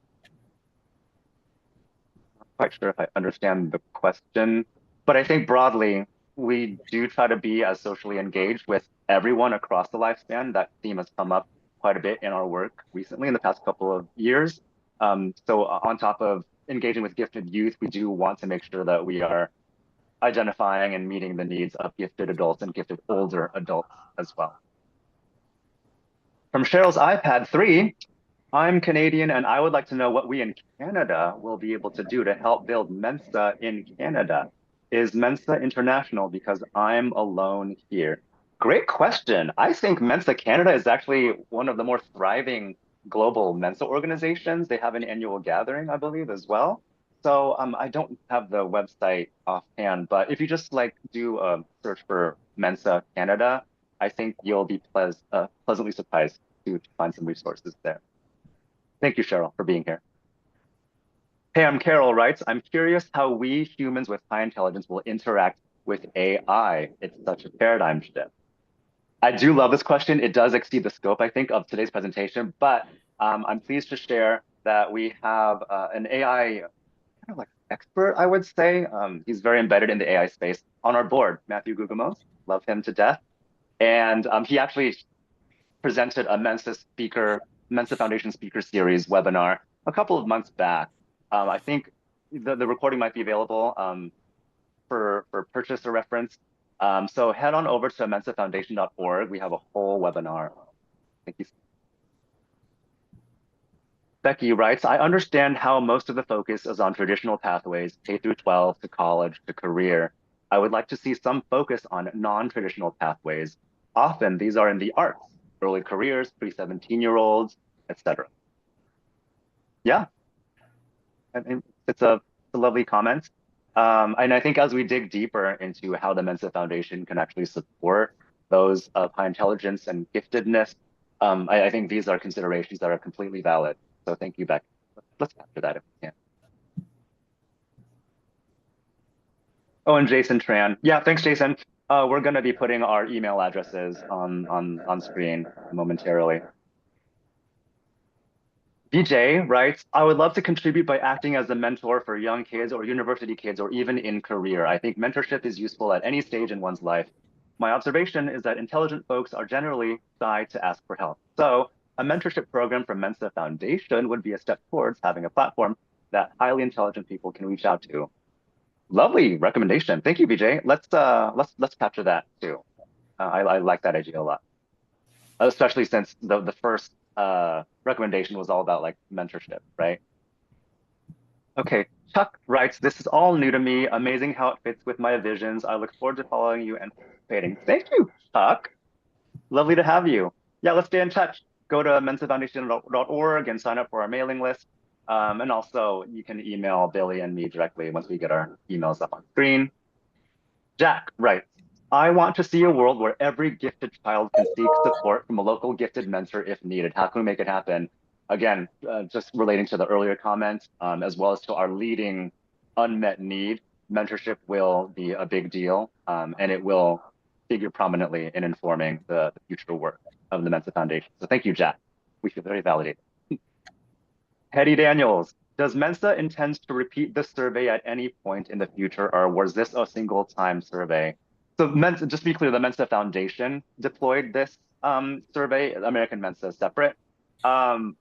Speaker 1: Not quite sure if I understand the question, but I think broadly, we do try to be as socially engaged with everyone across the lifespan. That theme has come up quite a bit in our work recently in the past couple of years. So on top of engaging with gifted youth, we do want to make sure that we are identifying and meeting the needs of gifted adults and gifted older adults as well. From Cheryl's iPad 3, I'm Canadian and I would like to know what we in Canada will be able to do to help build Mensa in Canada. Is Mensa international because I'm alone here? Great question. I think Mensa Canada is actually one of the more thriving global Mensa organizations. They have an annual gathering, I believe, as well. So I don't have the website offhand, but if you just like do a search for Mensa Canada, I think you'll be pleasantly surprised to find some resources there. Thank you, Cheryl, for being here. Pam Carroll writes, I'm curious how we humans with high intelligence will interact with AI. It's such a paradigm shift. I do love this question. It does exceed the scope, I think, of today's presentation, but I'm pleased to share that we have an AI kind of like expert, I would say. He's very embedded in the AI space on our board, Matthew Gugamos. Love him to death. And he actually presented a Mensa Foundation speaker series webinar a couple of months back. I think the recording might be available for purchase or reference. So head on over to mensafoundation.org. We have a whole webinar. Thank you. Becky writes, I understand how most of the focus is on traditional pathways, K through 12 to college to career. I would like to see some focus on non-traditional pathways. Often these are in the arts, early careers, pre-17-year-olds, etc. Yeah, and it's a lovely comment. And I think as we dig deeper into how the Mensa Foundation can actually support those of high intelligence and giftedness, I think these are considerations that are completely valid. So thank you, Beck. Let's capture that if we can. Oh, and Jason Tran. Yeah, thanks, Jason. We're going to be putting our email addresses on screen momentarily. BJ writes, I would love to contribute by acting as a mentor for young kids or university kids or even in career. I think mentorship is useful at any stage in one's life. My observation is that intelligent folks are generally shy to ask for help. So a mentorship program from Mensa Foundation would be a step towards having a platform that highly intelligent people can reach out to. Lovely recommendation. Thank you, BJ. Let's capture that too. I like that idea a lot, especially since the first recommendation was all about like mentorship, right? Okay, Chuck writes, this is all new to me. Amazing how it fits with my visions. I look forward to following you and participating. Thank you, Chuck. Lovely to have you. Yeah, let's stay in touch. Go to mensafoundation.org and sign up for our mailing list. And also you can email Billy and me directly once we get our emails up on screen. Jack writes, I want to see a world where every gifted child can seek support from a local gifted mentor if needed. How can we make it happen? Again, just relating to the earlier comment, as well as to our leading unmet need, mentorship will be a big deal, and it will figure prominently in informing the future work of the Mensa Foundation. So thank you, Jack. We feel very validated. Hetty Daniels, does Mensa intend to repeat this survey at any point in the future, or was this a single time survey? So Mensa, just to be clear, the Mensa Foundation deployed this survey. American Mensa is separate. Um,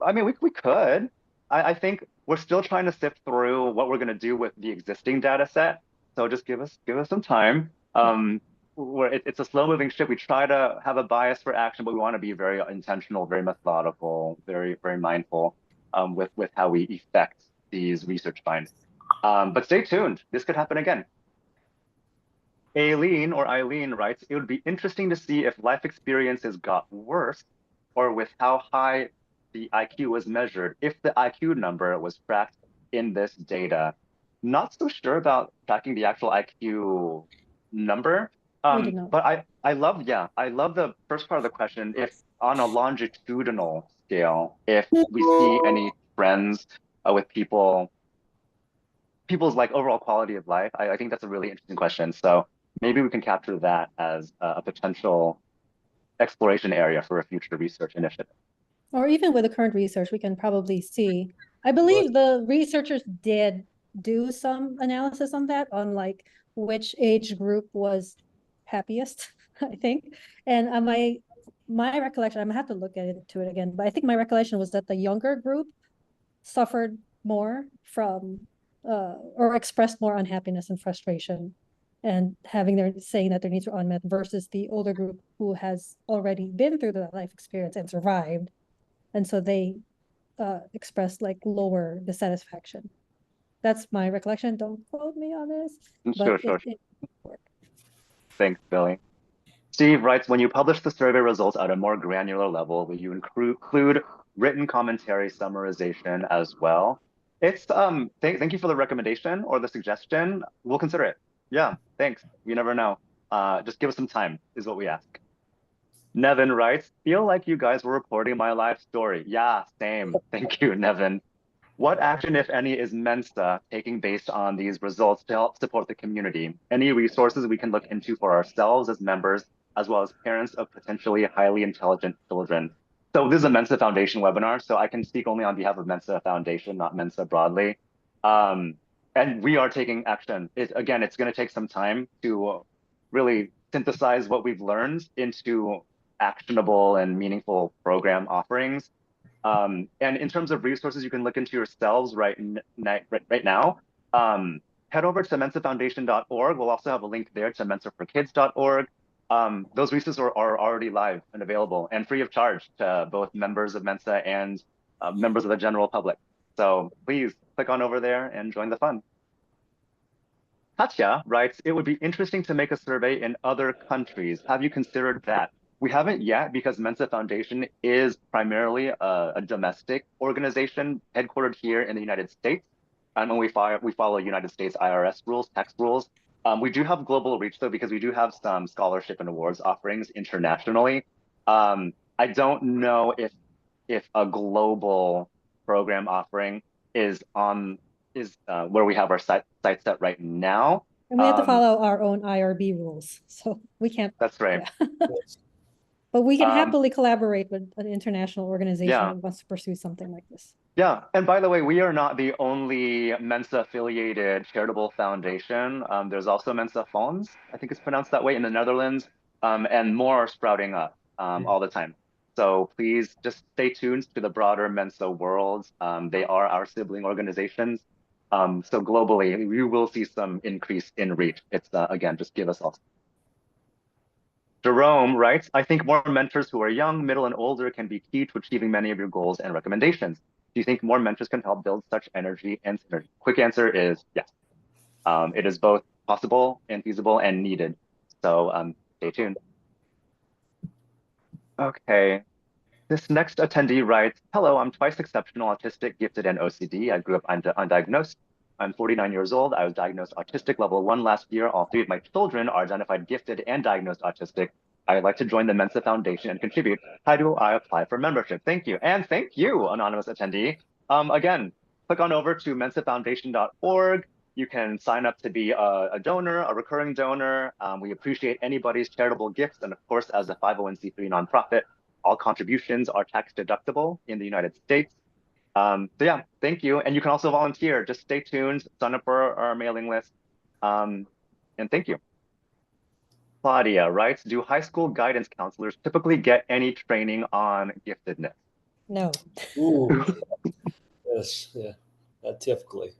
Speaker 1: I mean, we could. I think we're still trying to sift through what we're going to do with the existing data set. So just give us some time. It's a slow moving ship. We try to have a bias for action, but we want to be very intentional, very methodical, very mindful with how we effect these research findings. But stay tuned. This could happen again. Eileen writes, it would be interesting to see if life experiences got worse or with how high the IQ was measured, if the IQ number was tracked in this data. Not so sure about tracking the actual IQ number.
Speaker 2: We did not.
Speaker 1: But I love the first part of the question. If on a longitudinal scale, if we see any trends with people's like overall quality of life, I think that's a really interesting question. So maybe we can capture that as a potential exploration area for a future research initiative.
Speaker 2: Or even with the current research, we can probably see. I
Speaker 3: Well,
Speaker 2: believe the researchers did do some analysis on that, on like which age group was happiest, I think. And my recollection, I'm gonna have to look at it to it again, but I think my recollection was that the younger group suffered more from or expressed more unhappiness and frustration and saying that their needs were unmet versus the older group who has already been through the life experience and survived. And so they expressed like lower dissatisfaction. That's my recollection. Don't quote me on this, but
Speaker 1: Sure.
Speaker 2: it worked.
Speaker 1: Thanks, Billy. Steve writes, when you publish the survey results at a more granular level, will you include written commentary summarization as well? It's thank you for the recommendation or the suggestion. We'll consider it. Yeah, thanks. You never know. Just give us some time is what we ask. Nevin writes, feel like you guys were reporting my life story. Yeah, same. Thank you, Nevin. What action, if any, is Mensa taking based on these results to help support the community? Any resources we can look into for ourselves as members, as well as parents of potentially highly intelligent children? So this is a Mensa Foundation webinar, so I can speak only on behalf of Mensa Foundation, not Mensa broadly. And we are taking action. Again, it's going to take some time to really synthesize what we've learned into actionable and meaningful program offerings. And in terms of resources you can look into yourselves right now, head over to mensafoundation.org. We'll also have a link there to mensaforkids.org. Those resources are already live and available and free of charge to both members of Mensa and members of the general public. So please click on over there and join the fun. Katya writes, it would be interesting to make a survey in other countries. Have you considered that? We haven't yet because Mensa Foundation is primarily a domestic organization headquartered here in the United States. And when we follow United States IRS rules, tax rules. We do have global reach though, because we do have some scholarship and awards offerings internationally. I don't know if a global program offering is where we have our site set right now.
Speaker 2: And we have to follow our own IRB rules, so we can't.
Speaker 1: That's right.
Speaker 2: Yeah. But we can
Speaker 1: Um,
Speaker 2: happily collaborate with an international organization
Speaker 1: Yeah.
Speaker 2: that wants to pursue something like this.
Speaker 1: Yeah, and by the way, we are not the only Mensa-affiliated charitable foundation. There's also Mensa Fonds, I think it's pronounced that way, in the Netherlands, and more are sprouting up all the time. So please just stay tuned to the broader Mensa world. They are our sibling organizations. So globally, we will see some increase in reach. It's again, just give us all. Jerome writes, I think more mentors who are young, middle, and older can be key to achieving many of your goals and recommendations. Do you think more mentors can help build such energy and synergy? Quick answer is yes. It is both possible and feasible and needed. So stay tuned. Okay. This next attendee writes, hello, I'm twice exceptional, autistic, gifted, and OCD. I grew up undiagnosed. I'm 49 years old. I was diagnosed autistic level 1 last year. All 3 of my children are identified gifted and diagnosed autistic. I would like to join the Mensa Foundation and contribute. How do I apply for membership? Thank you. And thank you, anonymous attendee. Again, click on over to mensafoundation.org. You can sign up to be a donor, a recurring donor. We appreciate anybody's charitable gifts. And of course, as a 501c3 nonprofit, all contributions are tax deductible in the United States. So yeah, thank you. And you can also volunteer. Just stay tuned, sign up for our mailing list. And thank you. Claudia writes, do high school guidance counselors typically get any training on giftedness?
Speaker 2: No.
Speaker 3: Ooh. Yes, yeah, not typically.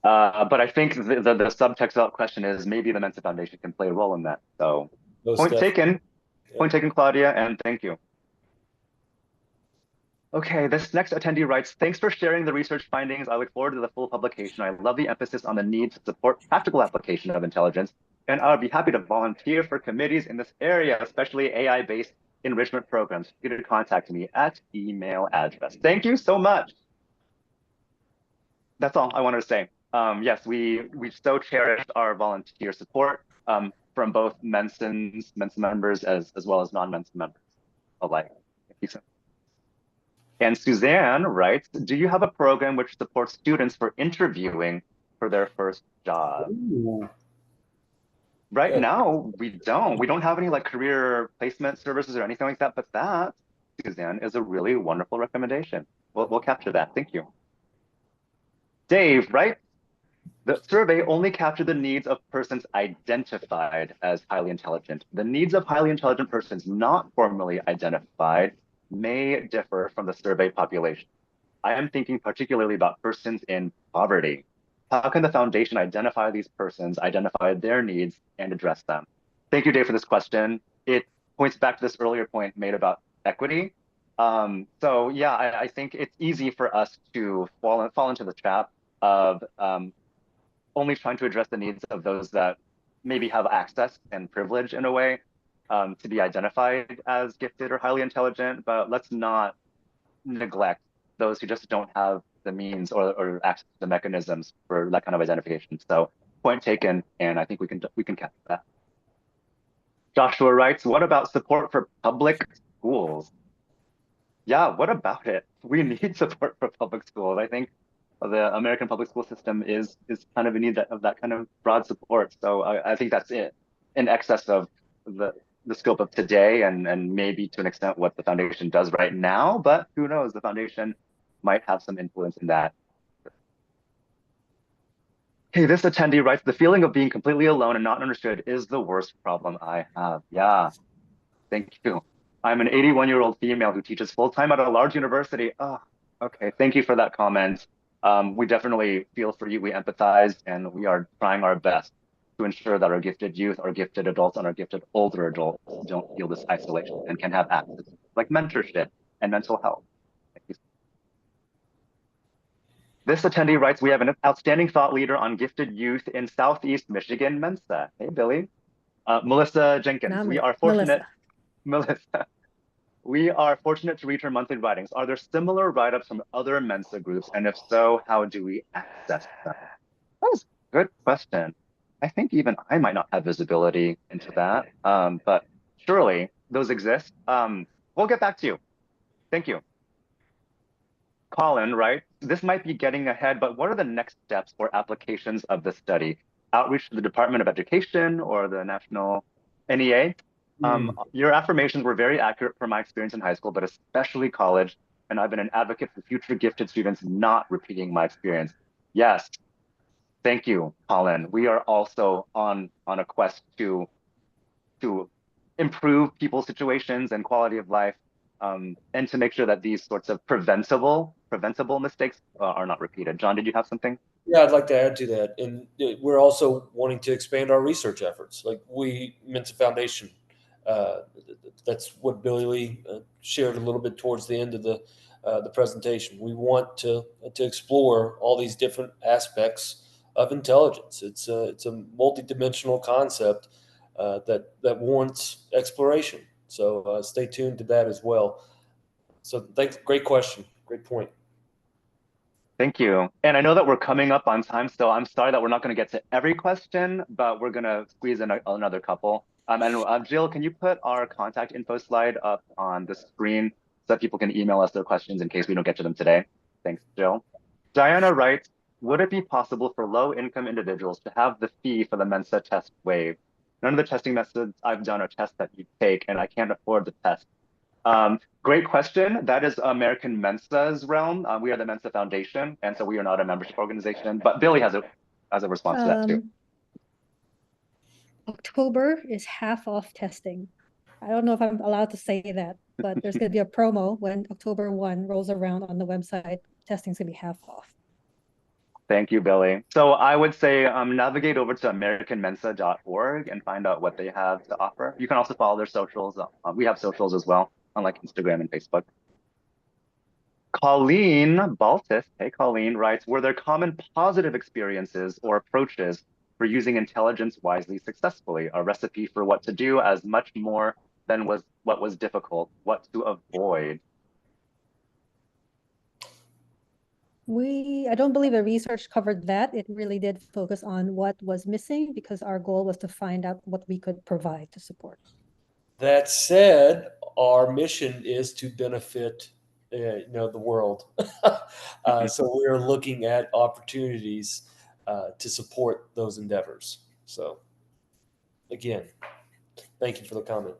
Speaker 1: But I think the subtext of that question is maybe the Mensa Foundation can play a role in that. So point taken, Claudia, and thank you. Okay, this next attendee writes, thanks for sharing the research findings. I look forward to the full publication. I love the emphasis on the need to support practical application of intelligence, and I would be happy to volunteer for committees in this area, especially AI-based enrichment programs. You can contact me at email address. Thank you so much. That's all I wanted to say. Yes, we so cherish our volunteer support from both Mensa members as well as non-Mensa members alike. Thank you so much. And Suzanne writes, do you have a program which supports students for interviewing for their first job?
Speaker 3: Ooh.
Speaker 1: Right now, we don't. We don't have any like career placement services or anything like that, but that, Suzanne, is a really wonderful recommendation. We'll capture that. Thank you. Dave, right? The survey only captured the needs of persons identified as highly intelligent. The needs of highly intelligent persons not formally identified may differ from the survey population. I am thinking particularly about persons in poverty. How can the foundation identify these persons, identify their needs, and address them? Thank you, Dave, for this question. It points back to this earlier point made about equity. So yeah, I think it's easy for us to fall into the trap of only trying to address the needs of those that maybe have access and privilege in a way to be identified as gifted or highly intelligent, but let's not neglect those who just don't have the means or access to the mechanisms for that kind of identification. So point taken, and I think we can capture that. Joshua writes, what about support for public schools? Yeah, what about it? We need support for public schools. I think the American public school system is kind of in need of that kind of broad support. So I think that's it, in excess of the scope of today and maybe to an extent what the foundation does right now, but who knows, the foundation might have some influence in that. Okay, this attendee writes, the feeling of being completely alone and not understood is the worst problem I have. Yeah, thank you. I'm an 81-year-old female who teaches full-time at a large university. Oh, okay, thank you for that comment. We definitely feel for you, we empathize, and we are trying our best to ensure that our gifted youth, our gifted adults, and our gifted older adults don't feel this isolation and can have access like mentorship and mental health. Thank you. This attendee writes, we have an outstanding thought leader on gifted youth in Southeast Michigan, Mensa. Hey, Billy. Melissa Jenkins, we are fortunate. Melissa. We are fortunate to read her monthly writings. Are there similar write-ups from other Mensa groups? And if so, how do we access them? That was a good question. I think even I might not have visibility into that, but surely those exist. We'll get back to you. Thank you. Colin, right? This might be getting ahead, but what are the next steps or applications of the study? Outreach to the Department of Education or the National NEA? Your affirmations were very accurate from my experience in high school, but especially college. And I've been an advocate for future gifted students not repeating my experience. Yes, thank you, Colin. We are also on a quest to improve people's situations and quality of life, and to make sure that these sorts of preventable mistakes are not repeated. John, did you have something?
Speaker 3: Yeah, I'd like to add to that. And we're also wanting to expand our research efforts. Like Mensa Foundation, uh, that's what Billy Lee shared a little bit towards the end of the presentation. We want to explore all these different aspects of intelligence. It's a multidimensional concept that warrants exploration. So stay tuned to that as well. So thanks. Great question. Great point.
Speaker 1: Thank you. And I know that we're coming up on time, so I'm sorry that we're not going to get to every question, but we're going to squeeze in another couple. And Jill, can you put our contact info slide up on the screen so that people can email us their questions in case we don't get to them today? Thanks, Jill. Diana writes, would it be possible for low-income individuals to have the fee for the Mensa test waived? None of the testing methods I've done are tests that you take, and I can't afford the test. Great question. That is American Mensa's realm. We are the Mensa Foundation, and so we are not a membership organization. But Billy has a response to that too.
Speaker 2: October is half off testing. I don't know if I'm allowed to say that, but there's going to be a promo when October 1 rolls around on the website. Testing's going to be half off.
Speaker 1: Thank you, Billy. So I would say navigate over to americanmensa.org and find out what they have to offer. You can also follow their socials. We have socials as well, unlike Instagram and Facebook. Colleen Baltis, hey Colleen, writes, were there common positive experiences or approaches for using intelligence wisely successfully? A recipe for what to do as much more than what was difficult, what to avoid?
Speaker 2: I don't believe the research covered that. It really did focus on what was missing because our goal was to find out what we could provide to support.
Speaker 3: That said, our mission is to benefit, the world. So we're looking at opportunities to support those endeavors. So, again, thank you for the comment.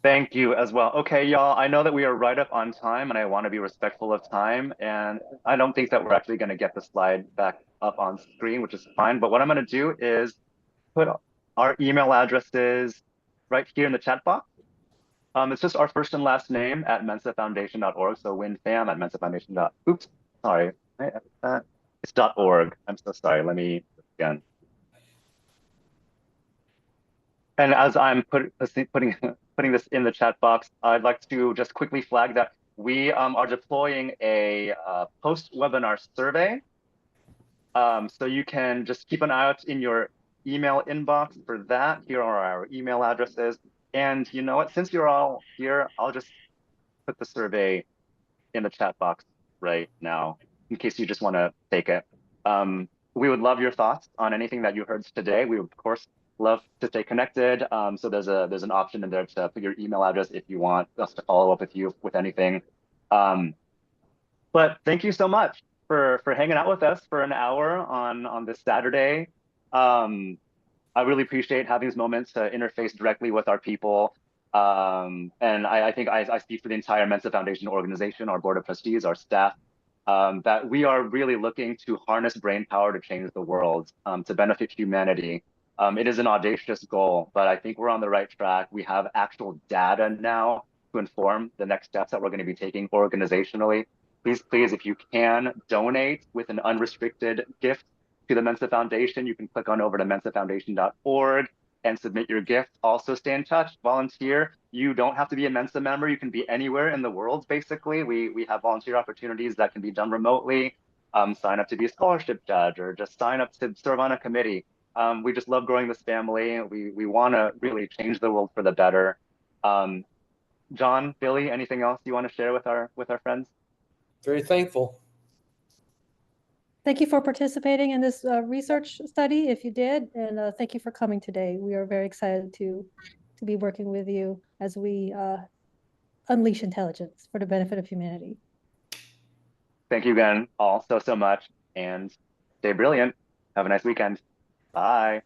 Speaker 1: Thank you as well. Okay, y'all, I know that we are right up on time and I want to be respectful of time. And I don't think that we're actually going to get the slide back up on screen, which is fine. But what I'm going to do is put our email addresses right here in the chat box. It's just our first and last name at mensafoundation.org. So winfam at mensafoundation. Oops, sorry. It's .org. I'm so sorry. Let me again. And as I'm putting this in the chat box, I'd like to just quickly flag that we are deploying a post-webinar survey. So you can just keep an eye out in your email inbox for that. Here are our email addresses. And you know what, since you're all here, I'll just put the survey in the chat box right now in case you just want to take it. We would love your thoughts on anything that you heard today. We would, of course, love to stay connected. So there's an option in there to put your email address if you want us to follow up with you with anything. But thank you so much for hanging out with us for an hour on this Saturday. I really appreciate having these moments to interface directly with our people. And I think I speak for the entire Mensa Foundation organization, our board of trustees, our staff, that we are really looking to harness brain power to change the world, to benefit humanity. It is an audacious goal, but I think we're on the right track. We have actual data now to inform the next steps that we're going to be taking organizationally. Please, if you can, donate with an unrestricted gift to the Mensa Foundation. You can click on over to mensafoundation.org and submit your gift. Also stay in touch, volunteer. You don't have to be a Mensa member. You can be anywhere in the world, basically. We have volunteer opportunities that can be done remotely. Sign up to be a scholarship judge or just sign up to serve on a committee. We just love growing this family. We want to really change the world for the better. John, Billy, anything else you want to share with our friends?
Speaker 3: Very thankful.
Speaker 2: Thank you for participating in this research study, if you did, and thank you for coming today. We are very excited to be working with you as we unleash intelligence for the benefit of humanity.
Speaker 1: Thank you again all so much, and stay brilliant. Have a nice weekend. Bye.